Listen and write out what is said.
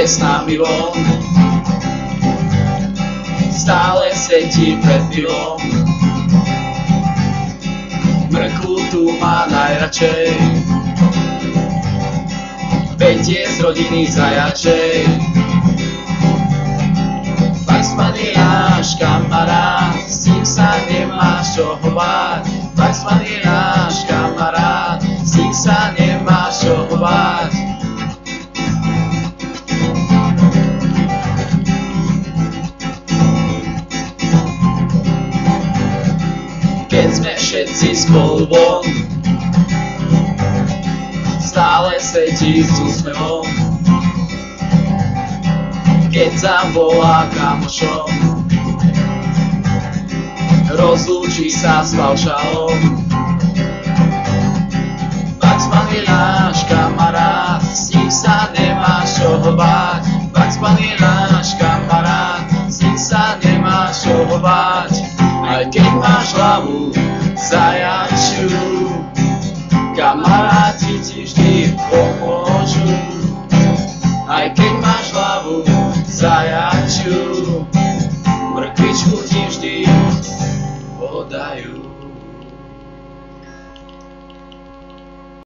ide s nami von. Stále sedí pred pivom, mrkvu tu má najradšej, vedie z rodiny zajačej. Bugsman je náš kamarát, s ním sa nemáš čoho báť. Bugsman je náš kamarát, s ním sa nemáš čoho báť. Keď sme všetci spolu von, stále sedí s úsmevom. Keď zavolá kamošom, rozlúči sa s paušálom. Bugsman je náš kamarát, s ním sa nemáš čoho báť. Bugsman je náš kamarát, s ním sa nemáš čoho báť. Aj keď máš hlavu zajačiu, kamaráti ti vždy pomôžu.